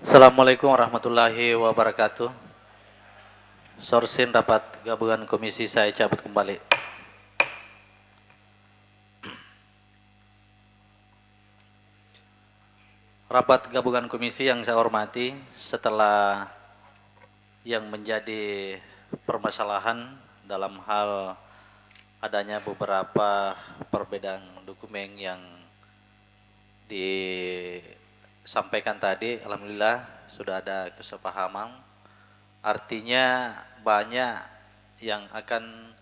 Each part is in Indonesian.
Assalamualaikum warahmatullahi wabarakatuh. Sorsin rapat gabungan komisi saya cabut kembali. Rapat gabungan komisi yang saya hormati, setelah yang menjadi permasalahan dalam hal adanya beberapa perbedaan dokumen yang disampaikan tadi, alhamdulillah sudah ada kesepahaman. Artinya banyak yang akan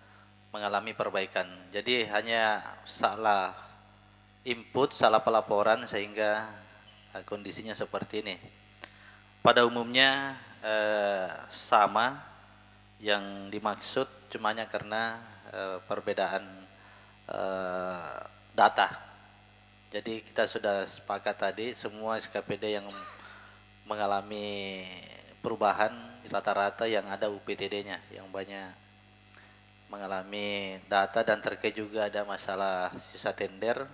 mengalami perbaikan. Jadi hanya salah input, salah pelaporan sehingga kondisinya seperti ini. Pada umumnya sama, yang dimaksud cumanya karena perbedaan data. Jadi kita sudah sepakat tadi semua SKPD yang mengalami perubahan rata-rata yang ada UPTD-nya yang banyak mengalami data, dan terkait juga ada masalah sisa tender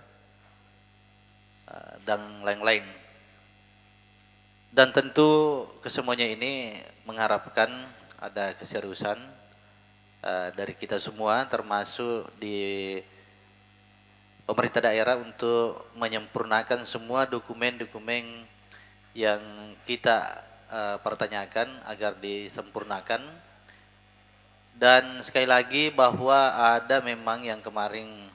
dan lain-lain. Dan tentu kesemuanya ini mengharapkan ada keseriusan dari kita semua, termasuk di pemerintah daerah, untuk menyempurnakan semua dokumen-dokumen yang kita pertanyakan agar disempurnakan. Dan sekali lagi bahwa ada memang yang kemarin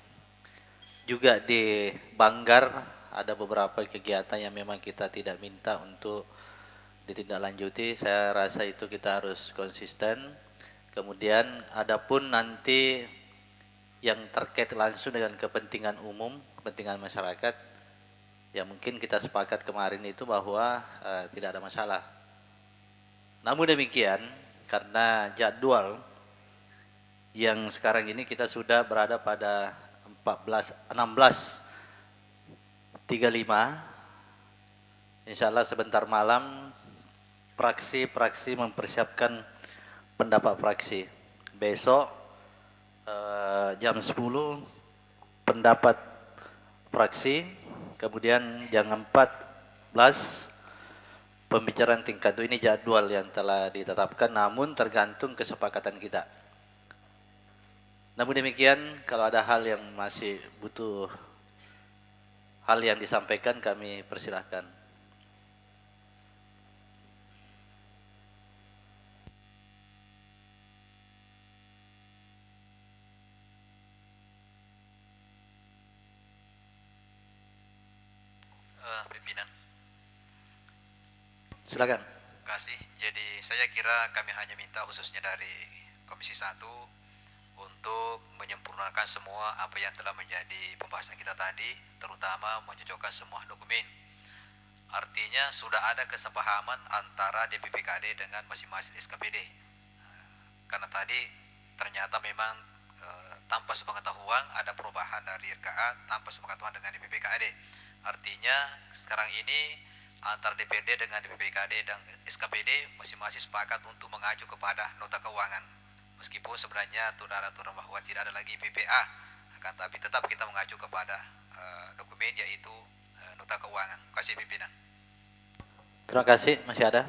juga di Banggar ada beberapa kegiatan yang memang kita tidak minta untuk ditindaklanjuti. Saya rasa itu kita harus konsisten. Kemudian adapun nanti yang terkait langsung dengan kepentingan umum, kepentingan masyarakat, ya mungkin kita sepakat kemarin itu bahwa tidak ada masalah. Namun demikian, karena jadwal yang sekarang ini kita sudah berada pada 16:35, insya Allah sebentar malam fraksi-fraksi mempersiapkan pendapat fraksi. Besok jam 10 pendapat fraksi, kemudian jam 14 pembicaraan tingkat 2. Ini jadwal yang telah ditetapkan namun tergantung kesepakatan kita. Namun demikian, kalau ada hal yang masih butuh hal yang disampaikan, kami persilahkan. Pimpinan, Silakan. terima kasih. Jadi saya kira kami hanya minta khususnya dari Komisi 1 untuk menyempurnakan semua apa yang telah menjadi pembahasan kita tadi, terutama mencocokkan semua dokumen. Artinya sudah ada kesepahaman antara DPPKD dengan masing-masing SKPD. Karena tadi ternyata memang tanpa sepengetahuan ada perubahan dari RKA tanpa sepengetahuan dengan DPPKD. Artinya sekarang ini antara DPD dengan DPPKD dan SKPD masing-masing sepakat untuk mengacu kepada nota keuangan. Meskipun sebenarnya aturan bahwa tidak ada lagi PPA, akan tapi tetap kita mengacu kepada dokumen yaitu nota keuangan. Terima kasih pimpinan. Terima kasih. Masih ada?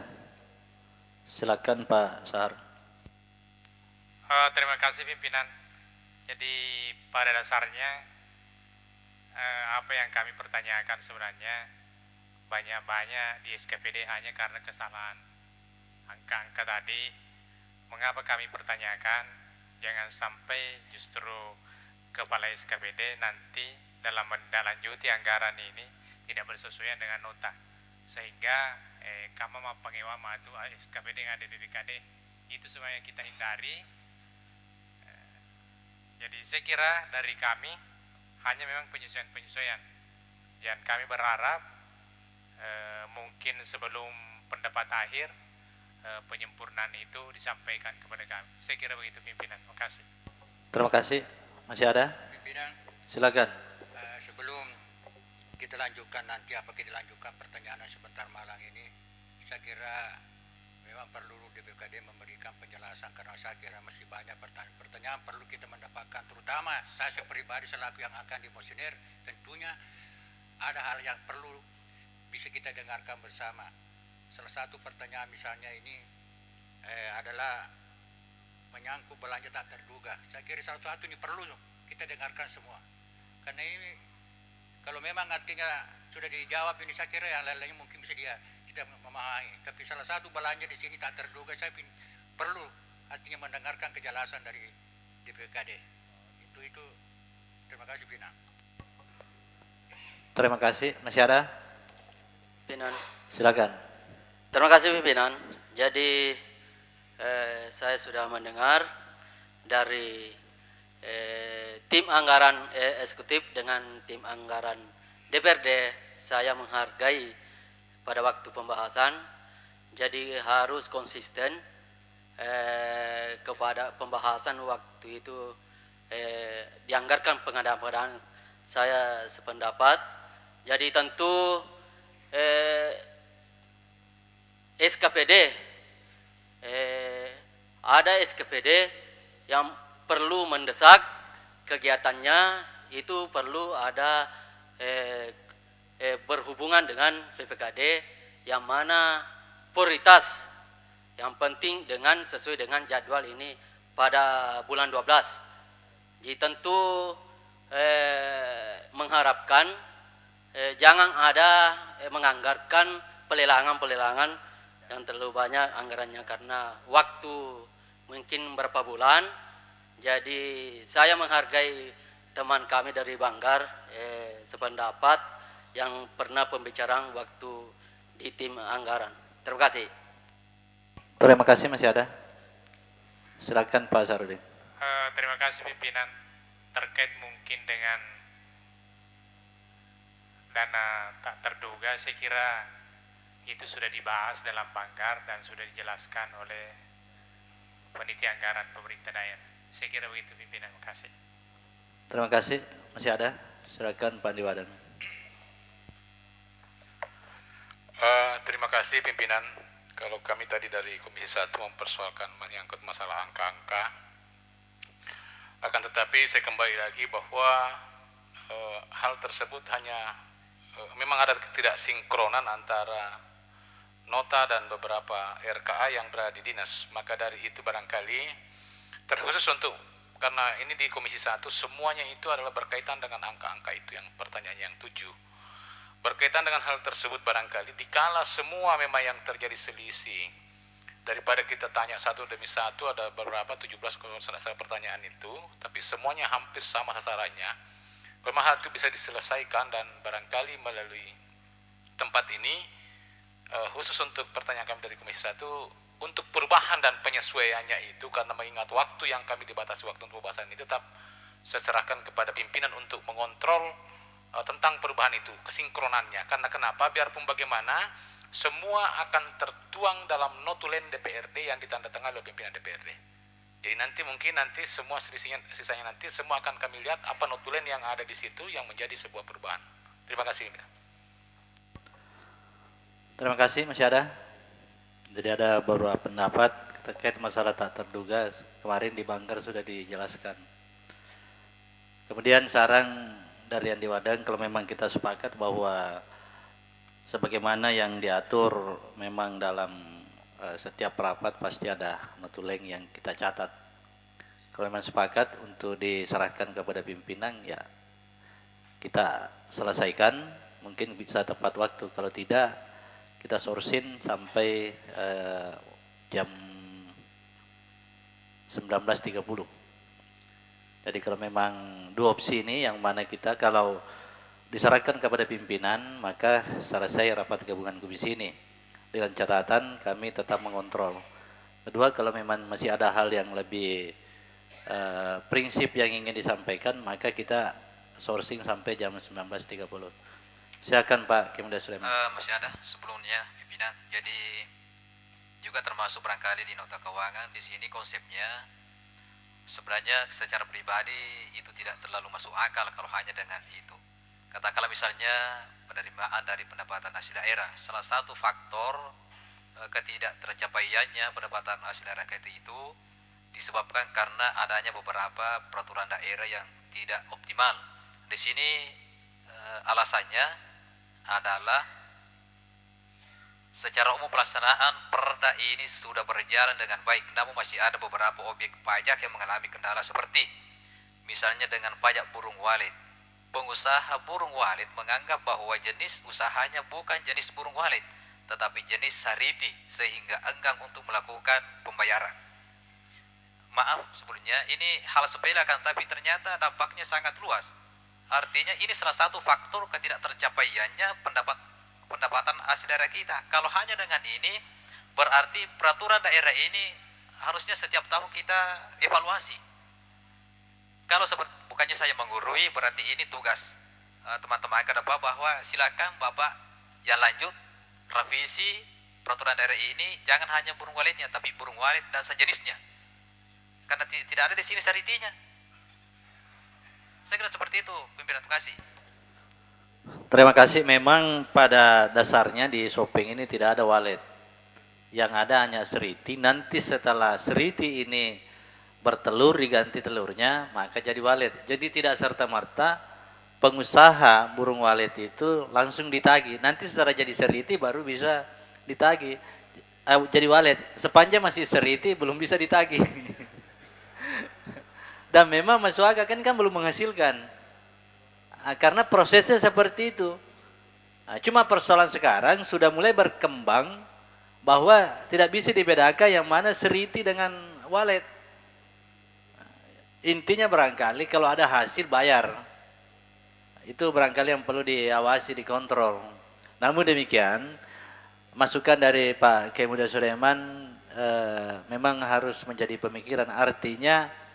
Silakan Pak Sahar. Terima kasih pimpinan. Jadi pada dasarnya apa yang kami pertanyakan sebenarnya banyak-banyak di SKPD hanya karena kesalahan angka-angka tadi. Mengapa kami pertanyakan? Jangan sampai justru kepala SKPD nanti dalam menindaklanjuti anggaran ini tidak bersesuaian dengan nota, sehingga kama mapangewama itu SKPD dengan DPPKD itu semuanya kita hindari. Jadi saya kira dari kami hanya memang penyesuaian-penyesuaian, dan kami berharap mungkin sebelum pendapat akhir penyempurnaan itu disampaikan kepada kami. Saya kira begitu pimpinan. Terima kasih. Terima kasih. Masih ada? Pimpinan, Silakan. sebelum kita lanjutkan nanti apakah dilanjutkan pertanyaan sebentar malam ini, saya kira memang perlu DPPKD memberikan penjelasan karena saya kira masih banyak pertanyaan perlu kita mendapatkan, terutama saya pribadi selaku yang akan dimosionir, tentunya ada hal yang perlu bisa kita dengarkan bersama. salah satu pertanyaan misalnya ini adalah menyangkut belanja tak terduga. Saya kira salah satu ini perlu kita dengarkan semua. Karena ini kalau memang artinya sudah dijawab ini, saya kira yang lain-lainnya mungkin bisa kita memahami. Tapi salah satu belanja di sini tak terduga, saya perlu artinya mendengarkan kejelasan dari DPRD. Itu. Terima kasih, Pina. Terima kasih. Masih ada? Pimpinan. Silakan. Terima kasih pimpinan. Jadi saya sudah mendengar dari tim anggaran eksekutif dengan tim anggaran DPRD. Saya menghargai pada waktu pembahasan. Jadi harus konsisten kepada pembahasan waktu itu dianggarkan pengadaan saya sependapat. Jadi tentu SKPD ada SKPD yang perlu mendesak kegiatannya itu perlu ada berhubungan dengan PPKD yang mana prioritas yang penting dengan sesuai dengan jadwal ini pada bulan 12. Jadi tentu mengharapkan jangan ada menganggarkan pelelangan yang terlalu banyak anggarannya karena waktu mungkin berapa bulan. Jadi saya menghargai teman kami dari Banggar sependapat yang pernah pembicaraan waktu di tim anggaran. Terima kasih. Terima kasih. Masih ada? Silakan Pak Sarudin. Terima kasih pimpinan. Terkait mungkin dengan dana tak terduga, saya kira itu sudah dibahas dalam Banggar dan sudah dijelaskan oleh panitia anggaran pemerintah daerah. Saya kira begitu pimpinan. Terima kasih. Terima kasih. Masih ada? Silakan Pak Diwadan. Terima kasih pimpinan. Kalau kami tadi dari Komisi 1 mempersoalkan menyangkut masalah angka-angka, akan tetapi saya kembali lagi bahwa hal tersebut hanya memang ada ketidaksinkronan antara nota dan beberapa RKA yang berada di dinas. Maka dari itu barangkali terkhusus untuk, karena ini di Komisi 1 semuanya itu adalah berkaitan dengan angka-angka itu, yang pertanyaan yang 7. Berkaitan dengan hal tersebut barangkali dikala semua memang yang terjadi selisih, daripada kita tanya satu demi satu ada beberapa 17 kalau salah pertanyaan itu, tapi semuanya hampir sama sasarannya. Memang hal itu bisa diselesaikan dan barangkali melalui tempat ini khusus untuk pertanyaan kami dari Komisi 1 untuk perubahan dan penyesuaiannya itu, karena mengingat waktu yang kami dibatasi waktu untuk pembahasan ini, tetap saya serahkan kepada pimpinan untuk mengontrol tentang perubahan itu, kesinkronannya. Karena kenapa? Biarpun bagaimana semua akan tertuang dalam notulen DPRD yang ditandatangani oleh pimpinan DPRD. Jadi nanti mungkin semua sisanya nanti semua akan kami lihat apa notulen yang ada di situ yang menjadi sebuah perubahan. Terima kasih. Terima kasih. Masih ada? Jadi ada beberapa pendapat terkait masalah tak terduga. Kemarin di Banggar sudah dijelaskan. Kemudian saran dari Andi Wadang, kalau memang kita sepakat bahwa sebagaimana yang diatur memang dalam setiap rapat pasti ada notuleng yang kita catat. Kalau memang sepakat untuk diserahkan kepada pimpinan, ya kita selesaikan, mungkin bisa tepat waktu. Kalau tidak, kita sourcing sampai jam 19.30. Jadi kalau memang dua opsi ini yang mana kita kalau diserahkan kepada pimpinan, maka selesai rapat gabungan komisi ini. Dengan catatan kami tetap mengontrol. Kedua, kalau memang masih ada hal yang lebih prinsip yang ingin disampaikan, maka kita sourcing sampai jam 19.30. Silakan Pak Kementerian Sulaiman. Masih ada sebelumnya pimpinan. Jadi juga termasuk barangkali di nota keuangan di sini konsepnya sebenarnya secara pribadi itu tidak terlalu masuk akal kalau hanya dengan itu. Katakanlah misalnya penerimaan dari pendapatan hasil daerah, salah satu faktor ketidaktercapaiannya pendapatan hasil daerah itu disebabkan karena adanya beberapa peraturan daerah yang tidak optimal. Di sini alasannya adalah Secara umum pelaksanaan perda ini sudah berjalan dengan baik, namun masih ada beberapa objek pajak yang mengalami kendala seperti misalnya dengan pajak burung walet. Pengusaha burung walet menganggap bahwa jenis usahanya bukan jenis burung walet, tetapi jenis sariti, sehingga enggan untuk melakukan pembayaran. Maaf sebelumnya, ini hal sepele akan tapi ternyata dampaknya sangat luas. Artinya ini salah satu faktor ketidaktercapaiannya pendapatan asli daerah kita. Kalau hanya dengan ini, berarti peraturan daerah ini harusnya setiap tahun kita evaluasi. Kalau bukannya saya menggurui, berarti ini tugas teman-teman ke depan bahwa silakan Bapak yang lanjut revisi peraturan daerah ini, jangan hanya burung waletnya, tapi burung walet dan sejenisnya. Karena tidak ada di sini saritinya. Saya kira seperti itu, pimpinan. Terima kasih. Terima kasih. Memang pada dasarnya di shopping ini tidak ada walet. Yang ada hanya seriti. Nanti setelah seriti ini bertelur, diganti telurnya, maka jadi walet. Jadi tidak serta-merta pengusaha burung walet itu langsung ditagih. Nanti setelah jadi seriti baru bisa ditagih. Jadi walet. Sepanjang masih seriti belum bisa ditagih. Dan memang masuk akal kan belum menghasilkan. Karena prosesnya seperti itu. Cuma persoalan sekarang sudah mulai berkembang bahwa tidak bisa dibedakan yang mana seriti dengan walet. Intinya barangkali kalau ada hasil bayar. Itu barangkali yang perlu diawasi, dikontrol. Namun demikian, masukan dari Pak Kiai Muda Sulaiman memang harus menjadi pemikiran. Artinya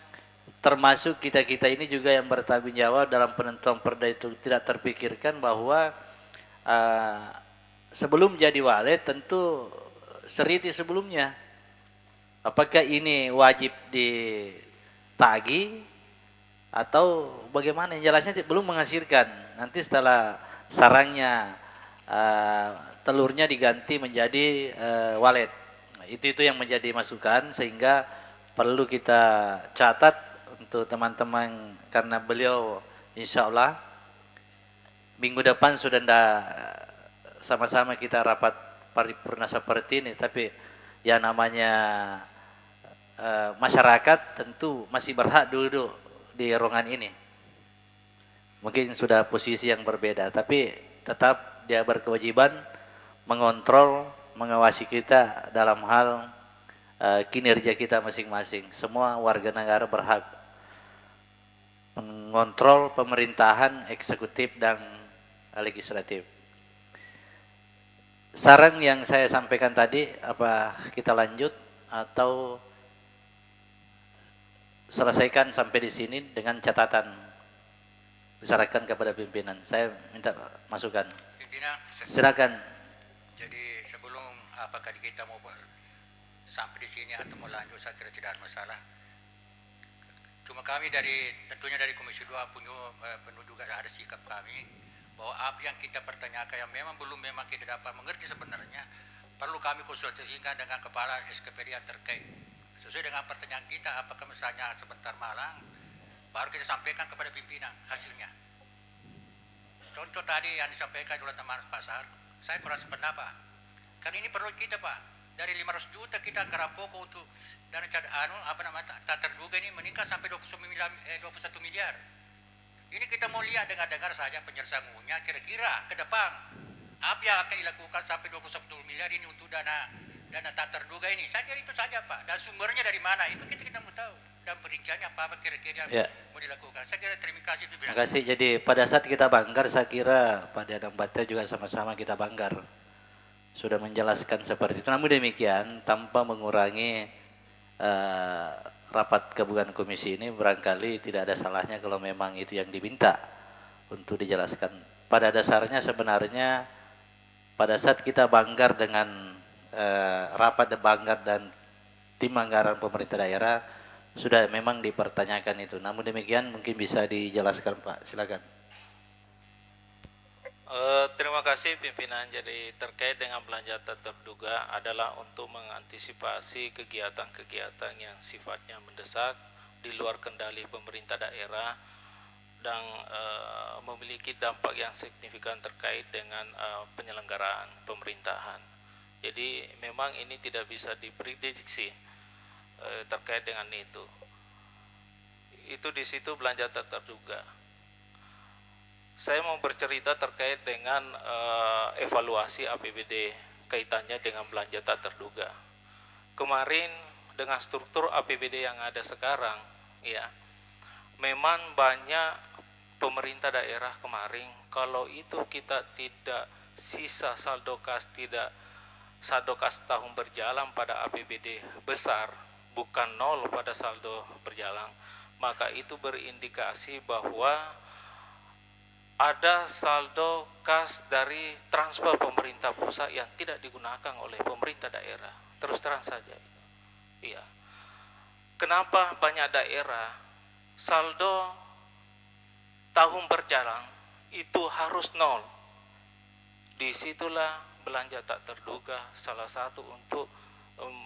termasuk kita-kita ini juga yang bertanggung jawab dalam penentuan perda itu tidak terpikirkan bahwa sebelum jadi walet tentu seriti sebelumnya. Apakah ini wajib ditagih atau bagaimana? Yang jelasnya belum menghasilkan. Nanti setelah sarangnya telurnya diganti menjadi walet. Itu yang menjadi masukan sehingga perlu kita catat untuk teman-teman, karena beliau insya Allah minggu depan sudah sama-sama kita rapat paripurna seperti ini. Tapi yang namanya masyarakat tentu masih berhak duduk di ruangan ini. Mungkin sudah posisi yang berbeda, tapi tetap dia berkewajiban mengontrol, mengawasi kita dalam hal kinerja kita masing-masing. Semua warga negara berhak mengontrol pemerintahan eksekutif dan legislatif. Saran yang saya sampaikan tadi, apa kita lanjut atau selesaikan sampai di sini dengan catatan disarankan kepada pimpinan? Saya minta masukan. Pimpinan, Silakan. jadi sebelum apakah kita mau sampai di sini atau mau lanjut, saya kira tidak ada masalah. Cuma kami tentunya dari Komisi 2 penuh juga ada sikap kami bahwa apa yang kita pertanyakan yang memang kita dapat mengerti sebenarnya, perlu kami konsultasikan dengan kepala SKPD yang terkait sesuai dengan pertanyaan kita. Apakah misalnya sebentar malang baru kita sampaikan kepada pimpinan hasilnya. Contoh tadi yang disampaikan oleh teman Pak Sahar, saya kurang sependapat. Karena ini perlu kita Pak. Dari 500 juta kita anggaran pokok untuk dana tak terduga ini meningkat sampai 21 miliar. Ini kita mau lihat dengar saja penyelesaiannya kira-kira ke depan apa yang akan dilakukan sampai 21 miliar ini untuk dana tak terduga ini. Saya kira itu saja Pak. Dan sumbernya dari mana itu kita mau tahu. Dan perinciannya apa kira-kira yang mau dilakukan. Saya kira terima kasih. Terima kasih. Jadi pada saat kita banggar, saya kira Pak Dadang Batra juga sama-sama kita banggar. Sudah menjelaskan seperti itu. Namun demikian, tanpa mengurangi rapat gabungan komisi ini, barangkali tidak ada salahnya kalau memang itu yang diminta untuk dijelaskan. Pada dasarnya sebenarnya pada saat kita banggar dengan rapat banggar dan tim anggaran pemerintah daerah sudah memang dipertanyakan itu. Namun demikian mungkin bisa dijelaskan Pak. Silakan. Terima kasih pimpinan. Jadi terkait dengan belanja tak terduga adalah untuk mengantisipasi kegiatan-kegiatan yang sifatnya mendesak di luar kendali pemerintah daerah dan memiliki dampak yang signifikan terkait dengan penyelenggaraan pemerintahan. Jadi memang ini tidak bisa diprediksi terkait dengan itu. Itu di situ belanja tak terduga. Saya mau bercerita terkait dengan evaluasi APBD kaitannya dengan belanja tak terduga. Kemarin dengan struktur APBD yang ada sekarang, ya, memang banyak pemerintah daerah kemarin kalau itu kita tidak sisa saldo kas tahun berjalan pada APBD besar, bukan nol pada saldo berjalan, maka itu berindikasi bahwa ada saldo kas dari transfer pemerintah pusat yang tidak digunakan oleh pemerintah daerah. Terus terang saja. Iya. Kenapa banyak daerah saldo tahun berjalan itu harus nol? Disitulah belanja tak terduga salah satu untuk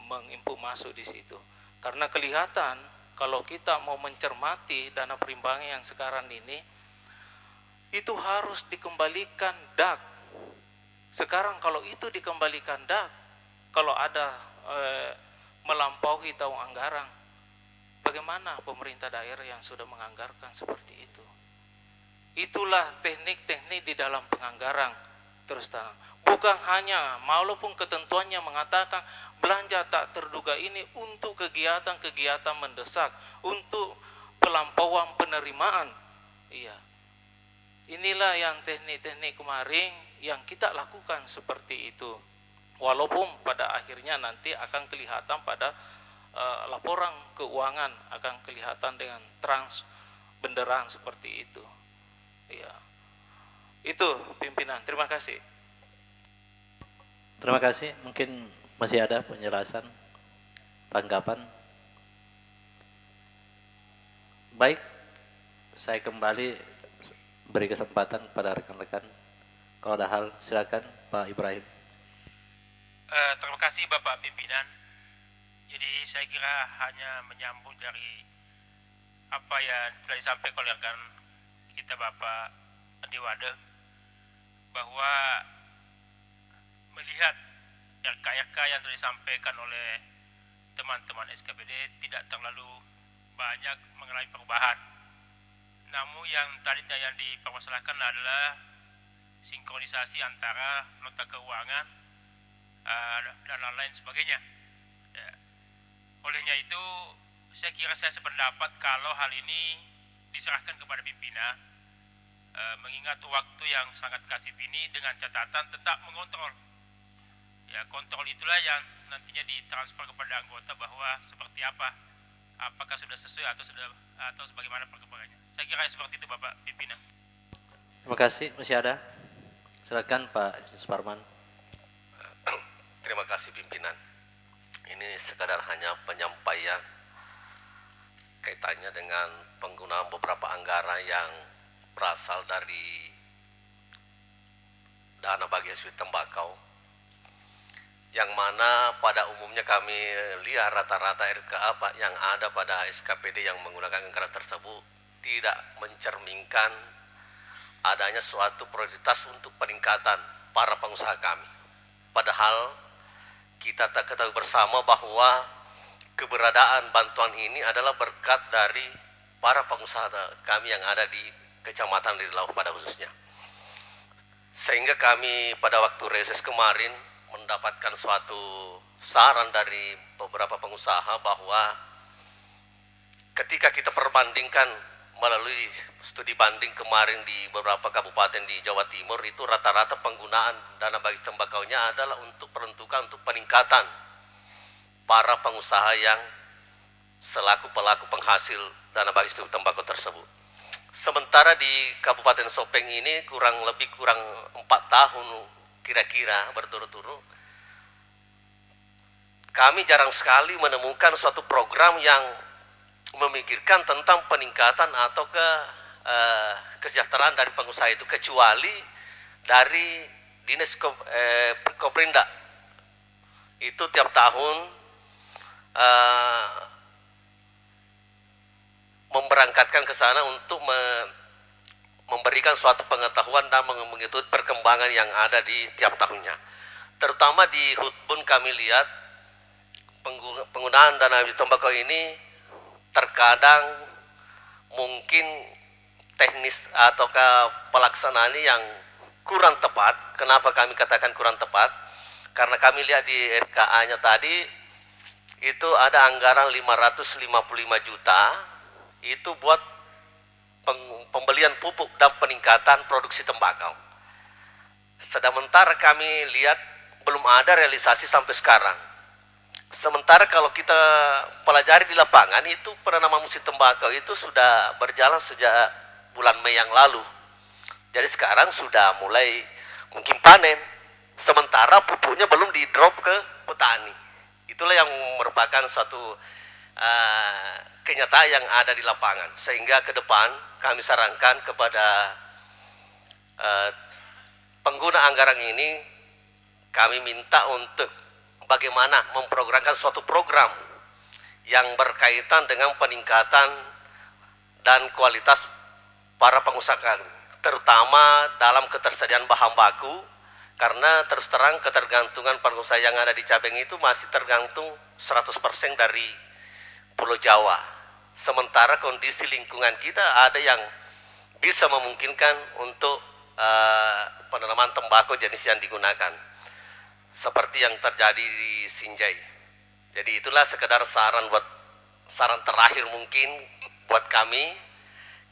menginput masuk di situ. Karena kelihatan kalau kita mau mencermati dana perimbangan yang sekarang ini, itu harus dikembalikan DAK. Sekarang kalau itu dikembalikan DAK, kalau ada melampaui tahun anggaran, bagaimana pemerintah daerah yang sudah menganggarkan seperti itu? Itulah teknik-teknik di dalam penganggaran terus terang. Bukan hanya, walaupun ketentuannya mengatakan belanja tak terduga ini untuk kegiatan-kegiatan mendesak, untuk pelampauan penerimaan. Iya. Inilah yang teknik-teknik kemarin yang kita lakukan seperti itu. Walaupun pada akhirnya nanti akan kelihatan pada laporan keuangan akan kelihatan dengan trans benderang seperti itu. Ya. Itu pimpinan. Terima kasih. Terima kasih. Mungkin masih ada penjelasan, tanggapan. Baik, saya kembali beri kesempatan kepada rekan-rekan. Kalau ada hal, silakan Pak Ibrahim. Terima kasih Bapak Pimpinan. Jadi saya kira hanya menyambung dari apa yang telah disampaikan oleh rekan kita Bapak Andi Wade, bahwa melihat RK-RK yang telah disampaikan oleh teman-teman SKPD tidak terlalu banyak mengalami perubahan. Namun yang tadinya yang dipermasalahkan adalah sinkronisasi antara nota keuangan dan lain-lain sebagainya. Ya. Olehnya itu, saya kira saya sependapat kalau hal ini diserahkan kepada pimpinan, mengingat waktu yang sangat kasih ini dengan catatan tetap mengontrol. Ya, kontrol itulah yang nantinya ditransfer kepada anggota bahwa seperti apa, apakah sudah sesuai atau sebagaimana perkembangannya. Saya kira seperti itu Bapak Pimpinan. Terima kasih. Masih ada? Silakan Pak Suparman. Terima kasih pimpinan. Ini sekadar hanya penyampaian kaitannya dengan penggunaan beberapa anggaran yang berasal dari dana bagi hasil tembakau, yang mana pada umumnya kami lihat rata-rata RKA yang ada pada SKPD yang menggunakan anggaran tersebut tidak mencerminkan adanya suatu prioritas untuk peningkatan para pengusaha kami. Padahal kita tak ketahui bersama bahwa keberadaan bantuan ini adalah berkat dari para pengusaha kami yang ada di Kecamatan Liri Laut pada khususnya. Sehingga kami pada waktu reses kemarin mendapatkan suatu saran dari beberapa pengusaha bahwa ketika kita perbandingkan melalui studi banding kemarin di beberapa kabupaten di Jawa Timur, itu rata-rata penggunaan dana bagi tembakaunya adalah untuk peruntukan untuk peningkatan para pengusaha yang selaku pelaku penghasil dana bagi tembakau tersebut. Sementara di Kabupaten Sopeng ini kurang 4 tahun kira-kira berturut-turut, kami jarang sekali menemukan suatu program yang memikirkan tentang peningkatan atau kesejahteraan dari pengusaha itu, kecuali dari Dinas Koprinda. Itu tiap tahun memberangkatkan ke sana untuk memberikan suatu pengetahuan dan mengikuti perkembangan yang ada di tiap tahunnya. terutama di HUT pun kami lihat penggunaan dana bibit tembakau ini terkadang mungkin teknis ataukah pelaksanaannya yang kurang tepat. Kenapa kami katakan kurang tepat? Karena kami lihat di RKA-nya tadi itu ada anggaran 555 juta itu buat pembelian pupuk dan peningkatan produksi tembakau. Sementara kami lihat belum ada realisasi sampai sekarang. Sementara kalau kita pelajari di lapangan itu penanaman musim tembakau itu sudah berjalan sejak bulan Mei yang lalu. Jadi sekarang sudah mulai mungkin panen. Sementara pupuknya belum di drop ke petani. Itulah yang merupakan suatu kenyataan yang ada di lapangan. Sehingga ke depan kami sarankan kepada pengguna anggaran ini, kami minta untuk bagaimana memprogramkan suatu program yang berkaitan dengan peningkatan dan kualitas para pengusaha kami, terutama dalam ketersediaan bahan baku, karena terus terang ketergantungan pengusaha yang ada di Cabeng itu masih tergantung 100% dari Pulau Jawa. Sementara kondisi lingkungan kita ada yang bisa memungkinkan untuk penanaman tembakau jenis yang digunakan, seperti yang terjadi di Sinjai. Jadi itulah sekedar saran terakhir mungkin buat kami,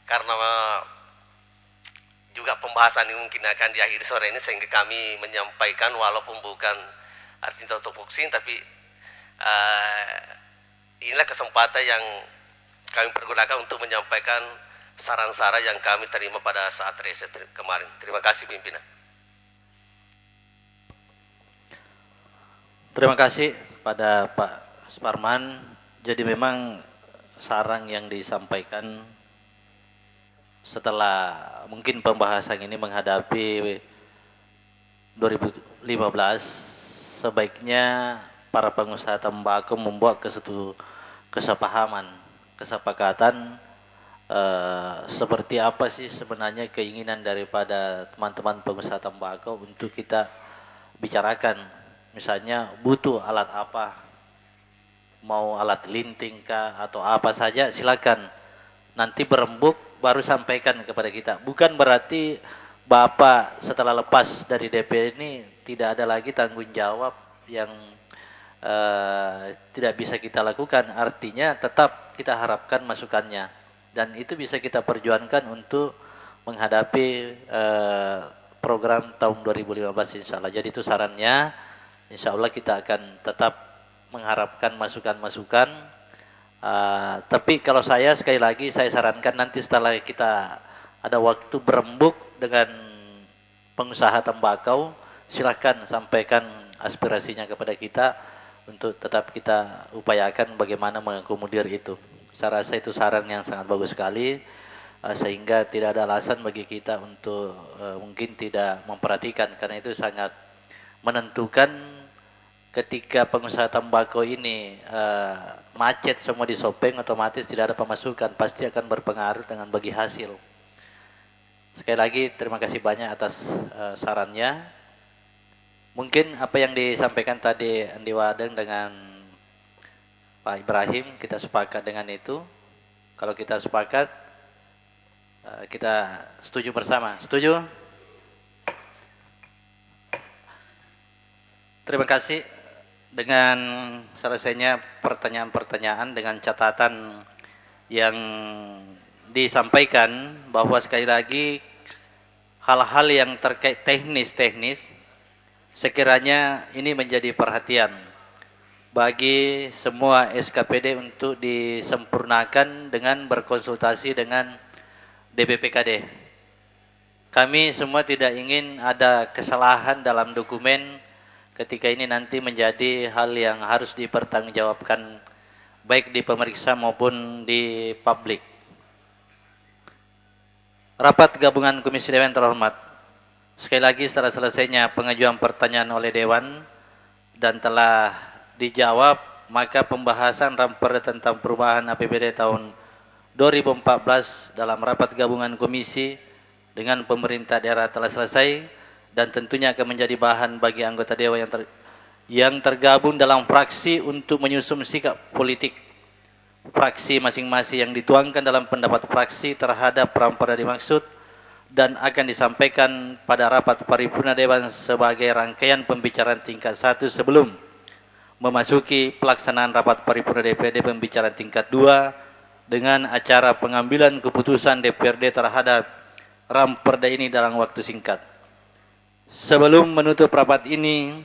karena juga pembahasan ini mungkin akan diakhiri sore ini, sehingga kami menyampaikan walaupun bukan artinya untuk boxing, tapi inilah kesempatan yang kami pergunakan untuk menyampaikan saran-saran yang kami terima pada saat reses kemarin. Terima kasih pimpinan. Terima kasih pada Pak Suparman. Jadi memang saran yang disampaikan setelah mungkin pembahasan ini menghadapi 2015, sebaiknya para pengusaha tembakau membuat kesepakatan seperti apa sih sebenarnya keinginan daripada teman-teman pengusaha tembakau untuk kita bicarakan. Misalnya butuh alat apa, mau alat linting kah atau apa saja, silakan nanti berembuk baru sampaikan kepada kita. Bukan berarti Bapak setelah lepas dari DP ini tidak ada lagi tanggung jawab yang tidak bisa kita lakukan. Artinya tetap kita harapkan masukannya, dan itu bisa kita perjuangkan untuk menghadapi program tahun 2015 insya Allah. Jadi itu sarannya, insya Allah kita akan tetap mengharapkan masukan-masukan. Tapi kalau saya sekali lagi saya sarankan nanti setelah kita ada waktu berembuk dengan pengusaha tembakau, silakan sampaikan aspirasinya kepada kita untuk tetap kita upayakan bagaimana mengakomodir itu. Saya rasa itu saran yang sangat bagus sekali, sehingga tidak ada alasan bagi kita untuk mungkin tidak memperhatikan, karena itu sangat menentukan. Ketika pengusaha tembakau ini macet semua di Sopeng, otomatis tidak ada pemasukan, pasti akan berpengaruh dengan bagi hasil. Sekali lagi terima kasih banyak atas sarannya. Mungkin apa yang disampaikan tadi Andi Wadeng dengan Pak Ibrahim, kita sepakat dengan itu. Kalau kita sepakat, kita setuju bersama. Setuju? Terima kasih. Dengan selesainya pertanyaan-pertanyaan dengan catatan yang disampaikan, bahwa sekali lagi hal-hal yang terkait teknis sekiranya ini menjadi perhatian bagi semua SKPD untuk disempurnakan dengan berkonsultasi dengan DBPKD. Kami semua tidak ingin ada kesalahan dalam dokumen ketika ini nanti menjadi hal yang harus dipertanggungjawabkan baik di pemeriksa maupun di publik. Rapat gabungan Komisi Dewan terhormat, sekali lagi setelah selesainya pengajuan pertanyaan oleh Dewan dan telah dijawab, maka pembahasan Ramper tentang perubahan APBD tahun 2014 dalam rapat gabungan komisi dengan pemerintah daerah telah selesai, dan tentunya akan menjadi bahan bagi anggota dewan yang tergabung dalam fraksi untuk menyusun sikap politik fraksi masing-masing yang dituangkan dalam pendapat fraksi terhadap perkara dimaksud dan akan disampaikan pada rapat paripurna dewan sebagai rangkaian pembicaraan tingkat 1 sebelum memasuki pelaksanaan rapat paripurna DPRD pembicaraan tingkat 2 dengan acara pengambilan keputusan DPRD terhadap ramperda ini dalam waktu singkat. Sebelum menutup rapat ini,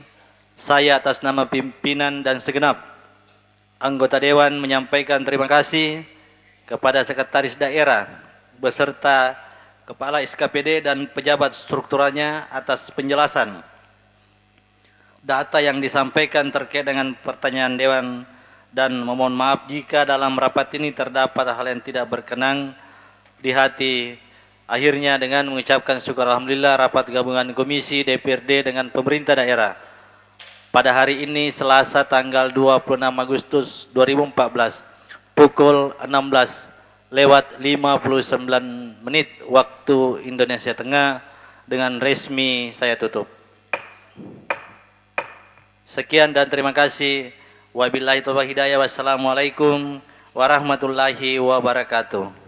saya atas nama pimpinan dan segenap anggota dewan menyampaikan terima kasih kepada sekretaris daerah beserta kepala SKPD dan pejabat strukturalnya atas penjelasan data yang disampaikan terkait dengan pertanyaan dewan, dan memohon maaf jika dalam rapat ini terdapat hal yang tidak berkenan di hati. Akhirnya dengan mengucapkan syukur alhamdulillah, rapat gabungan komisi DPRD dengan pemerintah daerah pada hari ini Selasa tanggal 26 Agustus 2014 pukul 16:59 waktu Indonesia Tengah dengan resmi saya tutup. Sekian dan terima kasih. Wabillahi taufiq hidayah. Wassalamualaikum warahmatullahi wabarakatuh.